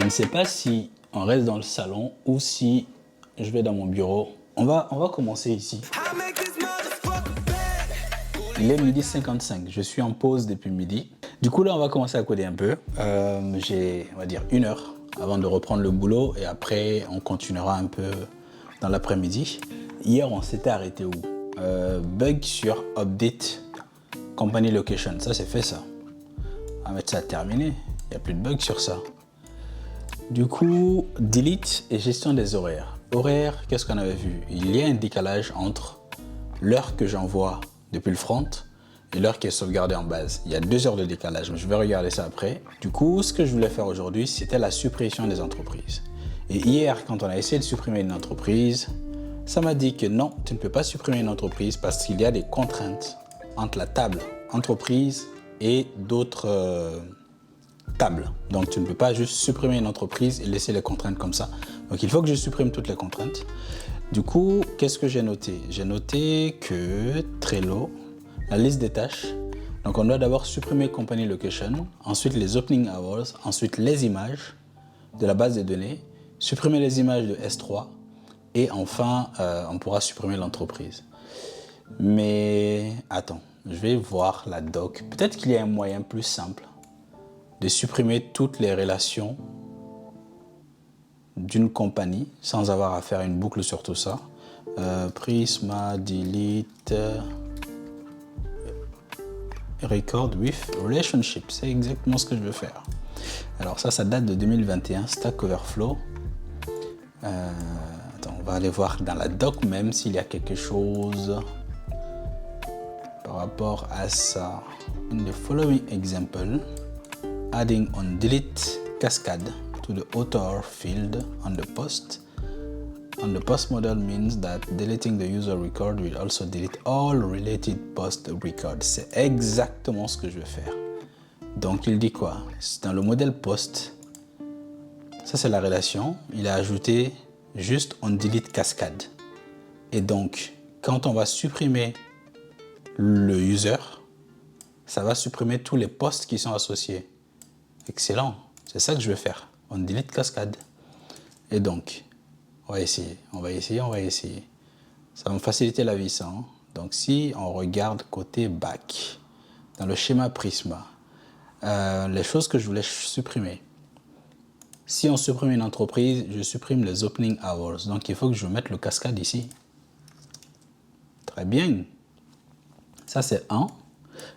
ne sais pas si on reste dans le salon ou si je vais dans mon bureau. On va commencer ici. Il est 12h55. Je suis en pause depuis midi. Du coup, là, on va commencer à coder un peu. J'ai, on va dire, 1 heure avant de reprendre le boulot et après, on continuera un peu dans l'après-midi. Hier, on s'était arrêté où? Bug sur update company location. Ça, c'est fait, ça. On va mettre ça terminé. Il n'y a plus de bug sur ça. Du coup, delete et gestion des horaires. Horaires, qu'est-ce qu'on avait vu? Il y a un décalage entre l'heure que j'envoie depuis le front et l'heure qui est sauvegardée en base. Il y a 2 heures de décalage, mais je vais regarder ça après. Du coup, ce que je voulais faire aujourd'hui, c'était la suppression des entreprises. Et hier, quand on a essayé de supprimer une entreprise, ça m'a dit que non, tu ne peux pas supprimer une entreprise parce qu'il y a des contraintes entre la table entreprise et d'autres table. Donc, tu ne peux pas juste supprimer une entreprise et laisser les contraintes comme ça. Donc, il faut que je supprime toutes les contraintes. Du coup, qu'est-ce que j'ai noté? J'ai noté que Trello, la liste des tâches. Donc, on doit d'abord supprimer Company Location, ensuite les Opening Hours, ensuite les images de la base de données, supprimer les images de S3 et enfin, on pourra supprimer l'entreprise. Mais attends, je vais voir la doc. Peut-être qu'il y a un moyen plus simple de supprimer toutes les relations d'une compagnie sans avoir à faire une boucle sur tout ça. Prisma, delete, record with relationship. C'est exactement ce que je veux faire. Alors ça date de 2021, Stack Overflow. Attends, on va aller voir dans la doc même s'il y a quelque chose par rapport à ça. In the following example, adding on delete cascade to the author field on the post model means that deleting the user record will also delete all related post records. C'est exactement ce que je vais faire. Donc il dit quoi? Dans le modèle post, ça c'est la relation, il a ajouté juste on delete cascade. Et donc quand on va supprimer le user, ça va supprimer tous les posts qui sont associés. Excellent, c'est ça que je vais faire. On delete cascade. Et donc, on va essayer. Ça va me faciliter la vie, ça. Hein? Donc, si on regarde côté back, dans le schéma Prisma, les choses que je voulais supprimer. Si on supprime une entreprise, je supprime les opening hours. Donc, il faut que je mette le cascade ici. Très bien. Ça, c'est 1.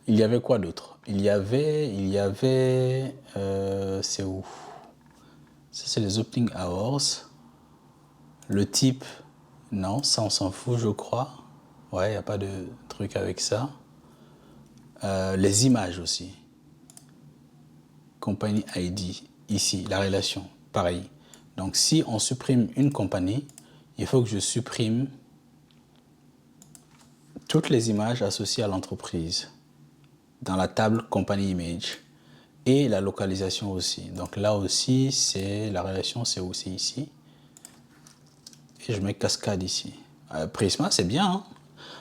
Il y avait quoi d'autre? Il y avait, c'est où? Ça, c'est les opening hours. Le type, non, ça, on s'en fout, je crois. Ouais, il n'y a pas de truc avec ça. Les images aussi. Company ID, ici, la relation, pareil. Donc, si on supprime une compagnie, il faut que je supprime toutes les images associées à l'entreprise dans la table Company Image et la localisation aussi. Donc là aussi, c'est la relation, c'est aussi ici. Et je mets cascade ici. Prisma, c'est bien. Hein?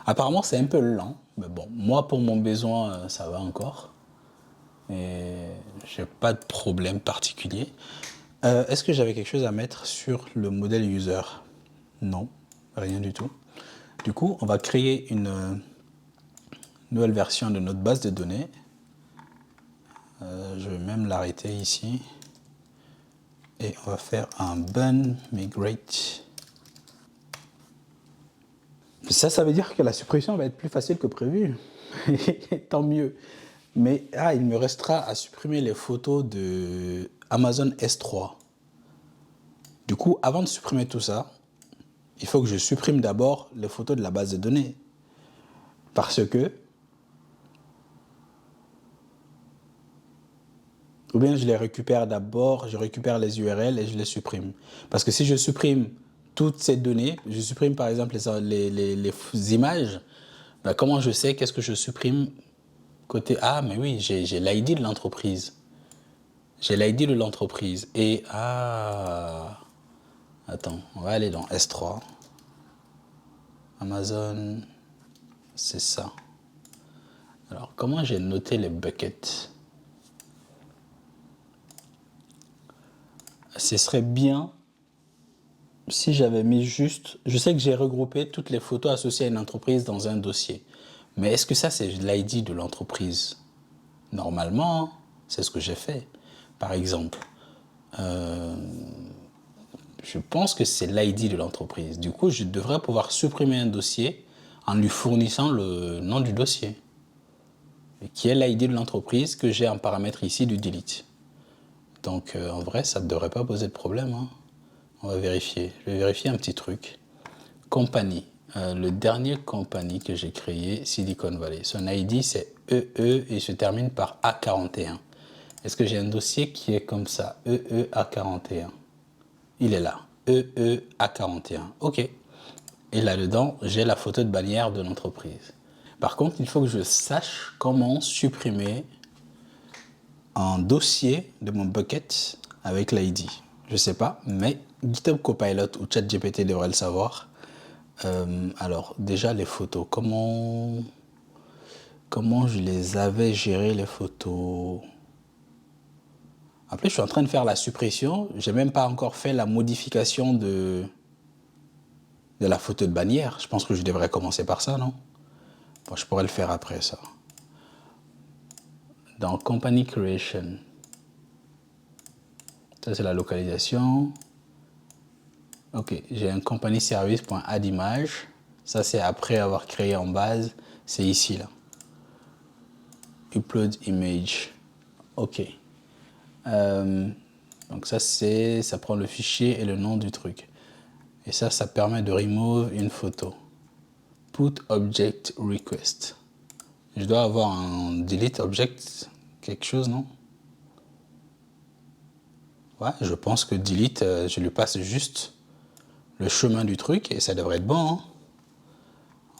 Apparemment, c'est un peu lent. Mais bon, moi, pour mon besoin, ça va encore. Et j'ai pas de problème particulier. Est-ce que j'avais quelque chose à mettre sur le modèle user? Non, rien du tout. Du coup, on va créer une nouvelle version de notre base de données. Je vais même l'arrêter ici. Et on va faire un bun migrate. Ça veut dire que la suppression va être plus facile que prévu. Tant mieux. Mais il me restera à supprimer les photos de Amazon S3. Du coup, avant de supprimer tout ça, il faut que je supprime d'abord les photos de la base de données. Parce que, ou bien je les récupère d'abord, je récupère les URL et je les supprime. Parce que si je supprime toutes ces données, je supprime par exemple les images, ben comment je sais qu'est-ce que je supprime côté... Ah, mais oui, j'ai l'ID de l'entreprise. J'ai l'ID de l'entreprise. Et... Attends, on va aller dans S3. Amazon, c'est ça. Alors, comment j'ai noté les buckets? ce serait bien si j'avais mis juste... Je sais que j'ai regroupé toutes les photos associées à une entreprise dans un dossier. Mais est-ce que ça, c'est l'ID de l'entreprise? Normalement, c'est ce que j'ai fait. Par exemple, je pense que c'est l'ID de l'entreprise. Du coup, je devrais pouvoir supprimer un dossier en lui fournissant le nom du dossier, qui est l'ID de l'entreprise que j'ai en paramètre ici du delete. Donc, en vrai, ça ne devrait pas poser de problème, hein. On va vérifier. Je vais vérifier un petit truc. Compagnie. Le dernier compagnie que j'ai créé, Silicon Valley. Son ID, c'est EE et se termine par A41. Est-ce que j'ai un dossier qui est comme ça? EEA41. Il est là. EEA41. OK. Et là-dedans, j'ai la photo de bannière de l'entreprise. Par contre, il faut que je sache comment supprimer un dossier de mon bucket avec l'ID. Je ne sais pas, mais GitHub Copilot ou ChatGPT devrait le savoir. Alors, déjà, les photos. Comment je les avais gérées, les photos? Après, je suis en train de faire la suppression. Je n'ai même pas encore fait la modification de la photo de bannière. Je pense que je devrais commencer par ça, non? Bon, je pourrais le faire après, ça. Dans Company Creation. Ça, c'est la localisation. Ok, j'ai un company service.add image. Ça, c'est après avoir créé en base. C'est ici, là. Upload image. Ok. Donc ça, ça prend le fichier et le nom du truc. Et ça permet de remove une photo. Put object request. Je dois avoir un delete object, quelque chose, non? Ouais, je pense que delete, je lui passe juste le chemin du truc et ça devrait être bon, hein.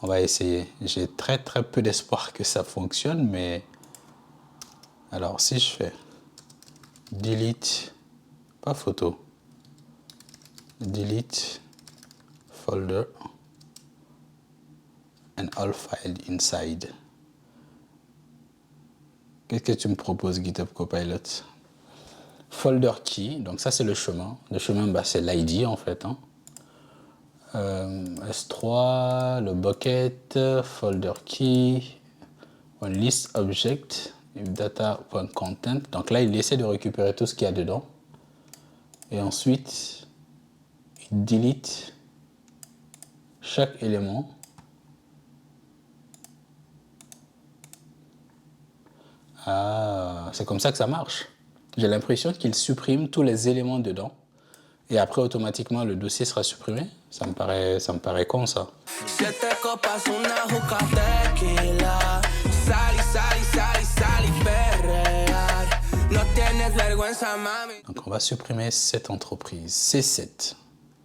On va essayer. J'ai très peu d'espoir que ça fonctionne, mais... Alors, si je fais delete, pas photo, delete folder and all files inside. Qu'est-ce que tu me proposes, GitHub Copilot? Folder key, donc ça c'est le chemin. Le chemin, bah, c'est l'ID en fait, hein. S3, le bucket, folder key, one list object, data.content. Donc là, il essaie de récupérer tout ce qu'il y a dedans. Et ensuite, il delete chaque élément. Ah, c'est comme ça que ça marche. J'ai l'impression qu'il supprime tous les éléments dedans. Et après, automatiquement, le dossier sera supprimé. Ça me paraît con, ça. Donc, on va supprimer cette entreprise, C7.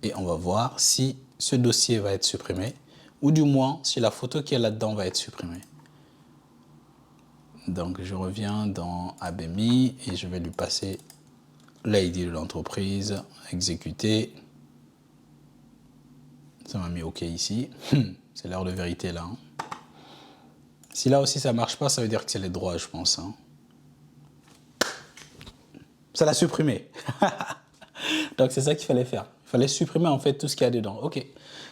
Et on va voir si ce dossier va être supprimé, ou du moins, si la photo qui est là-dedans va être supprimée. Donc, je reviens dans ABMI et je vais lui passer l'ID de l'entreprise, exécuter. Ça m'a mis OK ici. C'est l'heure de vérité là, hein. Si là aussi ça marche pas, ça veut dire que c'est les droits, je pense, hein. Ça l'a supprimé. Donc c'est ça qu'il fallait faire. Il fallait supprimer en fait tout ce qu'il y a dedans. OK.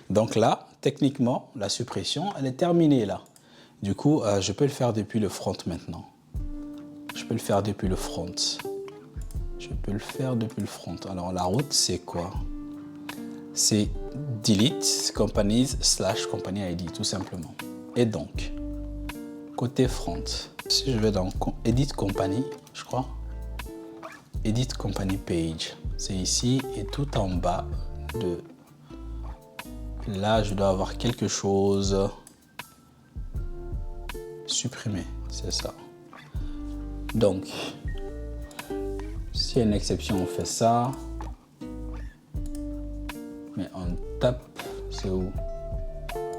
Donc là, techniquement, la suppression, elle est terminée là. Du coup, je peux le faire depuis le front maintenant. Je peux le faire depuis le front. Alors la route, c'est quoi? C'est delete companies / company ID, tout simplement. Et donc, côté front, si je vais dans Edit Company, je crois, Edit Company Page, c'est ici et tout en bas de là, je dois avoir quelque chose supprimé, c'est ça. Donc, s'il y a une exception, on fait ça. Mais on tape, c'est où?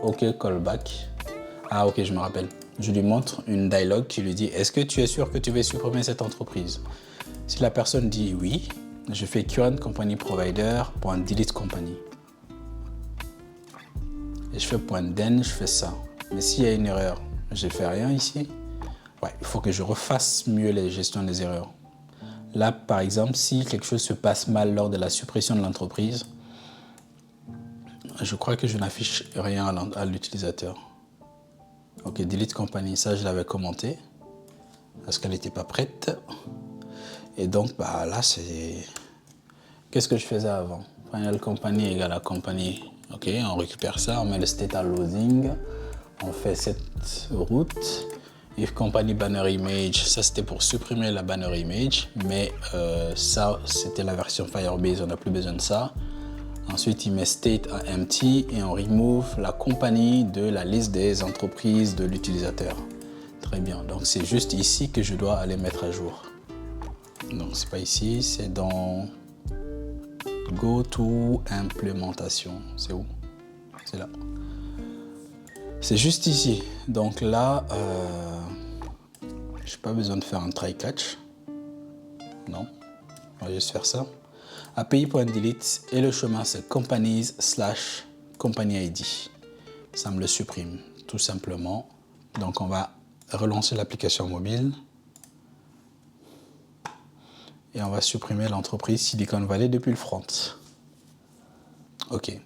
OK, callback. Ah, OK, je me rappelle. Je lui montre une dialogue qui lui dit: est-ce que tu es sûr que tu veux supprimer cette entreprise? Si la personne dit oui, je fais current company provider .delete company. Et je fais .den, je fais ça. Mais s'il y a une erreur, je ne fais rien ici. Ouais, il faut que je refasse mieux les gestions des erreurs. Là, par exemple, si quelque chose se passe mal lors de la suppression de l'entreprise, je crois que je n'affiche rien à l'utilisateur. Ok, delete company, ça je l'avais commenté parce qu'elle n'était pas prête. Et donc, bah, là, c'est... Qu'est-ce que je faisais avant? Final company égale à company. Ok, on récupère ça, on met le state à loading. On fait cette route. If company banner image, ça c'était pour supprimer la banner image. Mais ça, c'était la version Firebase, on n'a plus besoin de ça. Ensuite, il met state à empty et on remove la compagnie de la liste des entreprises de l'utilisateur. Très bien, donc c'est juste ici que je dois aller mettre à jour. Donc c'est pas ici, c'est dans Go to implémentation. C'est où? C'est là. C'est juste ici. Donc là, j'ai pas besoin de faire un try catch. Non, on va juste faire ça. API.delete et le chemin c'est companies/company ID. Ça me le supprime tout simplement. Donc on va relancer l'application mobile et on va supprimer l'entreprise Silicon Valley depuis le front. Ok.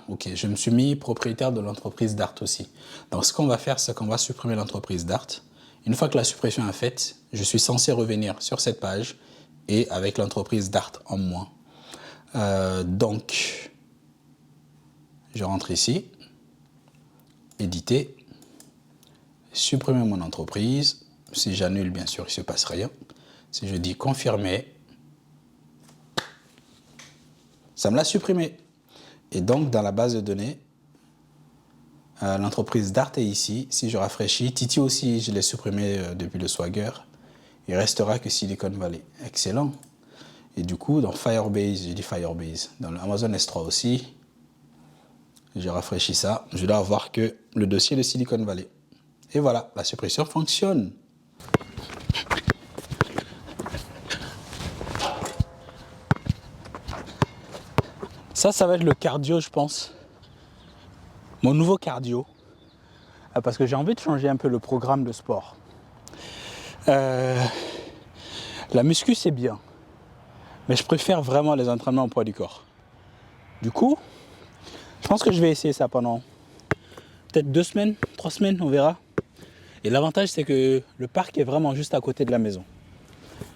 Ok. Je me suis mis propriétaire de l'entreprise Dart aussi. Donc ce qu'on va faire, c'est qu'on va supprimer l'entreprise Dart. Une fois que la suppression est faite, je suis censé revenir sur cette page et avec l'entreprise Dart en moins. Donc, je rentre ici, éditer, supprimer mon entreprise. Si j'annule, bien sûr, il ne se passe rien. Si je dis confirmer, ça me l'a supprimé. Et donc, dans la base de données, l'entreprise Dart est ici. Si je rafraîchis, Titi aussi, je l'ai supprimé depuis le Swagger. Il restera que Silicon Valley. Excellent. Et du coup, dans Firebase, j'ai dit Firebase. Dans le Amazon S3 aussi, j'ai rafraîchi ça. Je dois avoir que le dossier de Silicon Valley. Et voilà, la suppression fonctionne. Ça va être le cardio, je pense. Mon nouveau cardio. Parce que j'ai envie de changer un peu le programme de sport. La muscu, c'est bien. Mais je préfère vraiment les entraînements au poids du corps. Du coup, je pense que je vais essayer ça pendant peut-être 2 semaines, 3 semaines, on verra. Et l'avantage, c'est que le parc est vraiment juste à côté de la maison.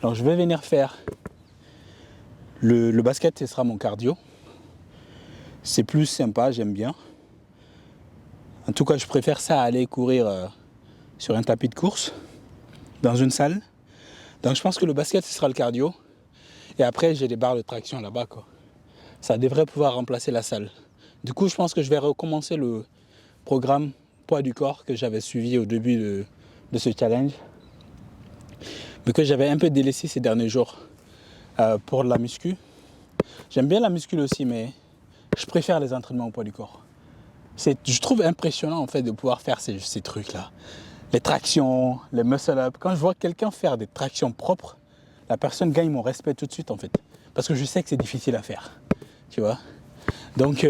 Donc je vais venir faire le basket, ce sera mon cardio. C'est plus sympa, j'aime bien. En tout cas, je préfère ça à aller courir sur un tapis de course, dans une salle. Donc je pense que le basket, ce sera le cardio. Et après, j'ai des barres de traction là-bas, quoi. Ça devrait pouvoir remplacer la salle. Du coup, je pense que je vais recommencer le programme poids du corps que j'avais suivi au début de ce challenge. Mais que j'avais un peu délaissé ces derniers jours pour la muscu. J'aime bien la muscu aussi, mais je préfère les entraînements au poids du corps. Je trouve impressionnant en fait de pouvoir faire ces trucs-là. Les tractions, les muscle-up. Quand je vois quelqu'un faire des tractions propres, la personne gagne mon respect tout de suite en fait. Parce que je sais que c'est difficile à faire. Tu vois. Donc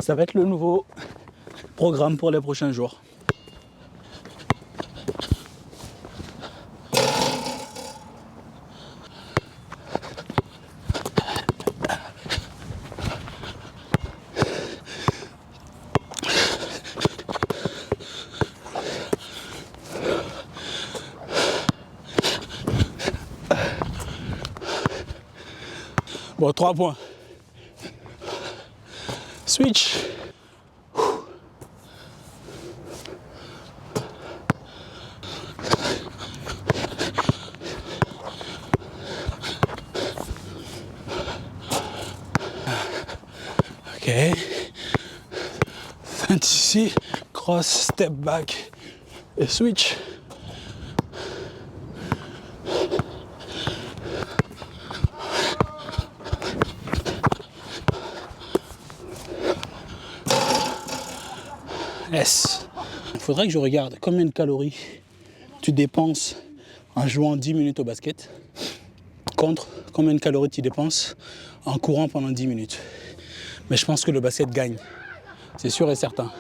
ça va être le nouveau programme pour les prochains jours. Bon, 3 points. Switch. Ok. 26. Cross, step back et switch. Yes. Il faudrait que je regarde combien de calories tu dépenses en jouant 10 minutes au basket contre combien de calories tu dépenses en courant pendant 10 minutes. Mais je pense que le basket gagne. C'est sûr et certain.